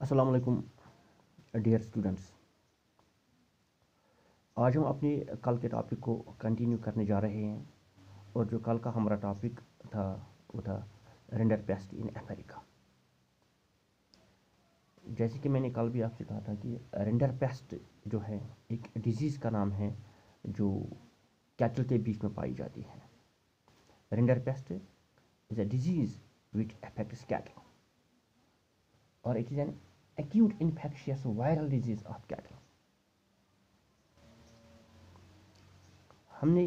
अस्सलाम वालेकुम dear students. आज हम अपने कल के टॉपिक को कंटिन्यू करने जा रहे हैं और जो कल का हमारा टॉपिक था वो था रेंडर पेस्ट इन अफ्रीका। जैसे कि मैंने कल भी आपसे कहा था कि रेंडर पेस्ट जो है एक डिजीज़ का नाम है जो कैटल के बीच में पाई जाती है। Rinderpest is a disease which affects cattle और it is an acute infectious viral disease of cattle. हमने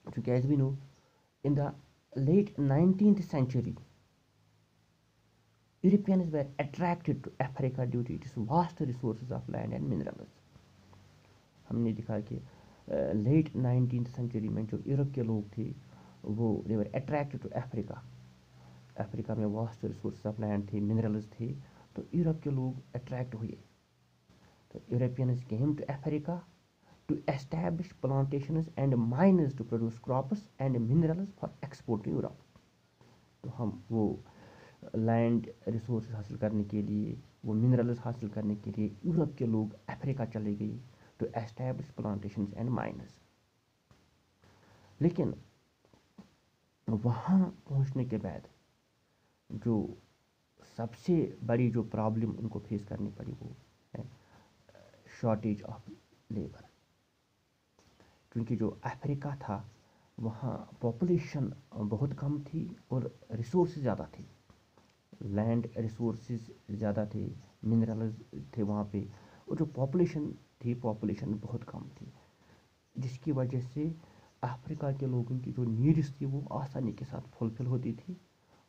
चूँकि as we know in the late 19th century Europeans were attracted to Africa due to its vast resources of land and minerals. हमने देखा कि late 19th century में जो Europe के लोग थे वो they were attracted to Africa. Africa में वास्ट रिसोर्सेज ऑफ लैंड थे, मिनरल्स थे, तो यूरोप के लोग अट्रैक्ट हुए। तो Europeans came to Africa to establish plantations and mines to produce crops and minerals for export to Europe. तो हम वो लैंड रिसोर्स हासिल करने के लिए, वो मिनरल्स हासिल करने के लिए यूरोप के लोग अफ्रीका चले गए to establish plantations and mines. लेकिन वहाँ पहुँचने के बाद जो सबसे बड़ी जो प्रॉब्लम उनको फेस करनी पड़ी वो है शॉर्टेज ऑफ लेबर। क्योंकि जो अफ्रीका था वहाँ पॉपुलेशन बहुत कम थी और रिसोर्स ज़्यादा थे, लैंड रिसोर्सेज ज़्यादा थे, मिनरल्स थे वहाँ पे, और जो पॉपुलेशन थी पॉपुलेशन बहुत कम थी, जिसकी वजह से अफ्रीका के लोगों की जो नीड्स थी वो आसानी के साथ फुलफिल होती थी।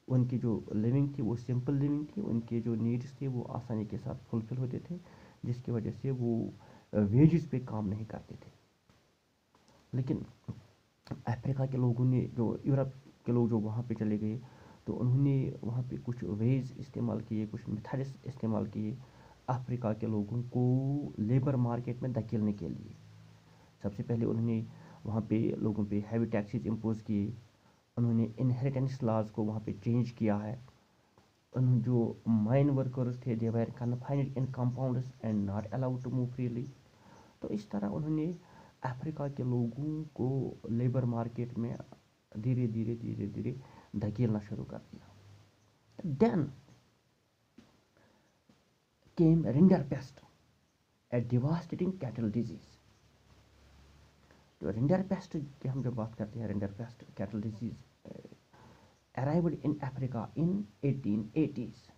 उनकी जो लिविंग थी वो सिंपल लिविंग थी, उनके जो नीड्स थे वो आसानी के साथ फुलफिल होते थे, जिसकी वजह से वो वेजेस पे काम नहीं करते थे। लेकिन अफ्रीका के लोगों ने, जो यूरोप के लोग जो वहाँ पे चले गए, तो उन्होंने वहाँ पे कुछ वेज इस्तेमाल किए, कुछ मेथड्स इस्तेमाल किए अफ्रीका के लोगों को लेबर मार्केट में धकेलने के लिए। सबसे पहले उन्होंने वहाँ पे लोगों पे हैवी टैक्सेस इम्पोज किए, उन्होंने इनहेरिटेंस लॉज को वहाँ पे चेंज किया है। उन्होंने जो माइन वर्कर्स थे they were confined in compounds and not allowed to move freely. तो इस तरह उन्होंने अफ्रीका के लोगों को लेबर मार्केट में धीरे धीरे धीरे धीरे धकेलना शुरू कर दिया। देन केम रिंडर पेस्ट, ए डिवास्टेटिंग कैटल डिजीज। तो रिंडर पेस्ट की हम जब बात करते हैं, rinder paste cattle disease arrived in Africa in 1880s।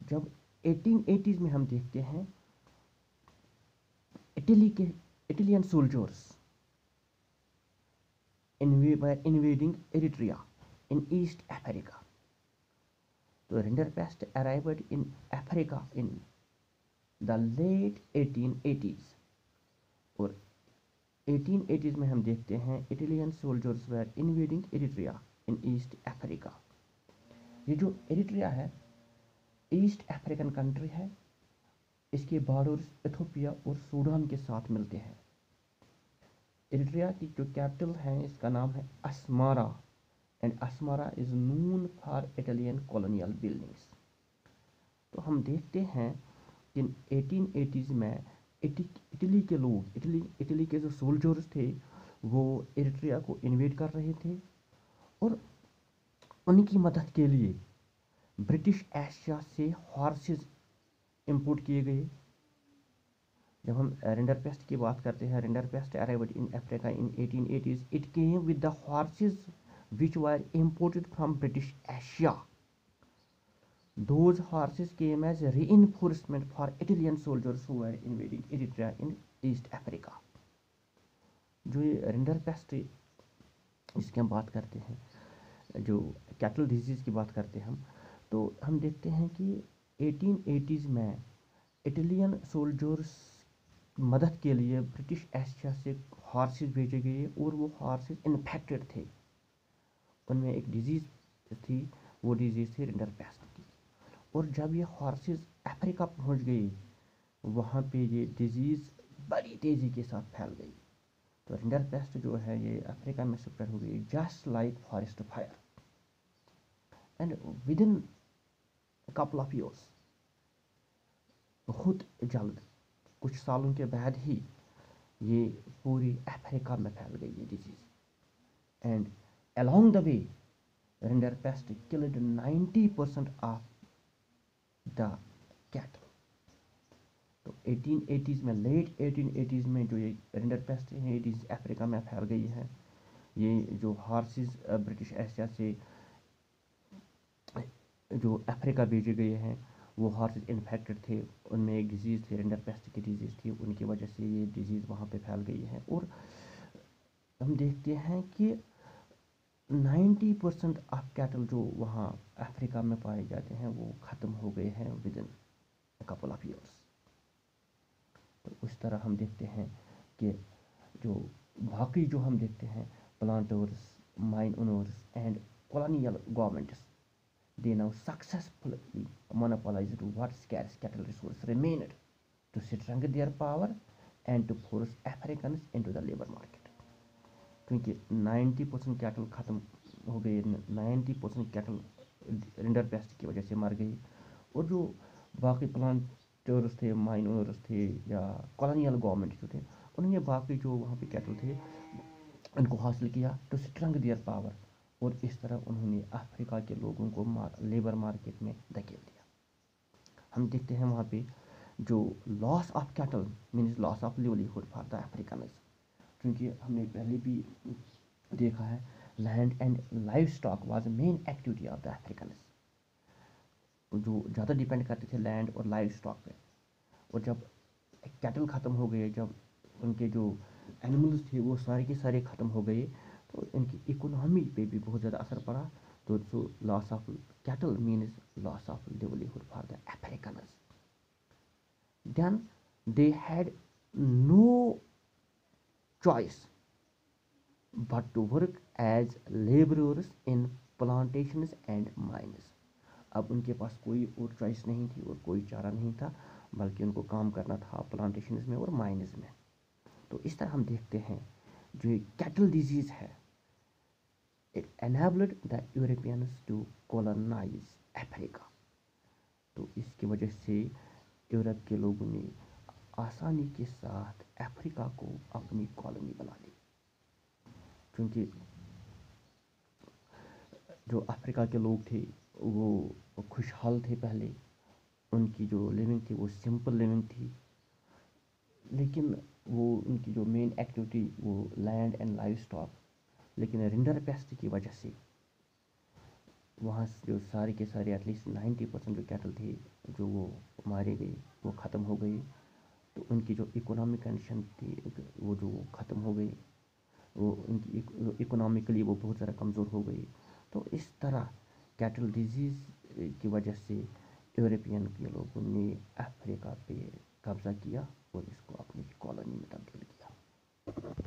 जब 1880s में हम देखते हैं Italian soldiers were invading Eritrea in East Africa. So rinder pest arrived in Africa in the late 1880s और 1880s में हम देखते हैं इटालियन सोल्जर्स वर इन्वेडिंग एरिट्रिया इन ईस्ट अफ्रीका। ये जो एरिट्रिया है ईस्ट अफ्रीकन कंट्री है, इसके बॉर्डर्स इथोपिया और सूडान के साथ मिलते हैं। एरिट्रिया की जो कैपिटल है इसका नाम है Asmara and Asmara is known for Italian colonial buildings. तो हम देखते हैं कि 1880s में इटली के लोग, इटली के जो सोल्जर्स थे वो एरिट्रिया को इन्वेड कर रहे थे और उनकी मदद के लिए ब्रिटिश एशिया से हॉर्सेस इंपोर्ट किए गए। जब हम रिंडर पेस्ट की बात करते हैं, rinder paste arrived in Africa in 1880s, it came with the horses which were imported from British Asia. Those horses came as a reinforcement for Italian soldiers who were invading Eritrea in East Africa. जो ये rinder paste इसकी हम बात करते हैं, जो cattle disease की बात करते हैं तो हम देखते हैं कि 1880s में इटालियन सोल्जर्स मदद के लिए ब्रिटिश एशिया से हॉर्सेस भेजे गए और वो हॉर्सेस इन्फेक्टेड थे, उनमें एक डिजीज़ थी, वो डिजीज़ थी रिंडर पेस्ट की। और जब ये हॉर्सेस अफ्रीका पहुंच गई वहाँ पे ये डिजीज़ बड़ी तेज़ी के साथ फैल गई। तो रिंडर पेस्ट जो है ये अफ्रीका में स्प्रेड हो गई just like forest fire and with in couple of years, बहुत जल्द कुछ सालों के बाद ही ये पूरी अफ्रीका में फैल गई ये disease. And along the way rinderpest killed 90% of the cattle। तो 1880s में, लेट 1880s में जो ये रिंडरपेस्ट है ये डिजीज़ अफ्रीका में फैल गई है। ये जो हॉर्सेस ब्रिटिश एशिया से जो अफ्रीका भेजे गए हैं वो हॉर्सेस इन्फेक्टेड थे, उनमें एक डिजीज़ थी, रिंडरपेस्ट की डिजीज़ थी, उनकी वजह से ये डिजीज़ वहाँ पे फैल गई है। और हम देखते हैं कि 90% ऑफ कैटल जो वहाँ अफ्रीका में पाए जाते हैं वो ख़त्म हो गए हैं with in couple of years. तो उस तरह हम देखते हैं कि जो बाकी जो हम देखते हैं planters, mine owners and colonial governments, they now successfully monopolized what scarce cattle resource remained to strengthen their power and to force Africans into the labor market। क्योंकि 90% कैटल ख़त्म हो गए, 90% कैटल रिंडरपेस्ट की वजह से मर गई, और जो बाकी प्लांटर्स थे, माइन ओनर्स थे या कॉलोनियल गवर्नमेंट जो थे, उन्होंने बाकी जो वहाँ पे कैटल थे उनको हासिल किया टू स्ट्रेंथन देयर पावर, और इस तरह उन्होंने अफ्रीका के लोगों को लेबर मार्केट में धकेल दिया। हम देखते हैं वहाँ पे जो loss of cattle means loss of livelihood for the Africans, क्योंकि हमने पहले भी देखा है land and live stock was main activity of the Africans, जो ज़्यादा डिपेंड करते थे लैंड और लाइव स्टॉक पे। और जब कैटल ख़त्म हो गए, जब उनके जो एनिमल्स थे वो सारे के सारे ख़त्म हो गए, तो इनकी इकोनॉमी पे भी बहुत ज़्यादा असर पड़ा। तो loss of cattle means loss of livelihood for the Africans. Then they had no choice but to work as laborers in plantations and mines। अब उनके पास कोई और चॉइस नहीं थी और कोई चारा नहीं था, बल्कि उनको काम करना था प्लांटेशंस में और माइंस में। तो इस तरह हम देखते हैं जो ये कैटल डिजीज़ है, it enabled the Europeans to colonise Africa. तो इसकी वजह से यूरोप के लोगों ने आसानी के साथ अफ्रीका को अपनी कॉलोनी बना ली, क्योंकि जो अफ्रीका के लोग थे वो खुशहाल थे पहले, उनकी जो लिविंग थी वो सिंपल लिविंग थी, लेकिन वो उनकी जो मेन एक्टिविटी वो लैंड एंड लाइव स्टॉक। लेकिन रिंडरपेस्ट की वजह से वहाँ जो सारे के सारे एटलीस्ट 90% जो कैटल थे जो वो मारे गए, वो ख़त्म हो गए। तो उनकी जो इकोनॉमिक कंडीशन थी वो जो ख़त्म हो गई, वो उनकी इकोनॉमिकली वो बहुत ज़्यादा कमज़ोर हो गई। तो इस तरह कैटल डिजीज़ की वजह से यूरोपियन के लोगों ने अफ्रीका पे कब्ज़ा किया और इसको अपनी कॉलोनी में तब्दील किया।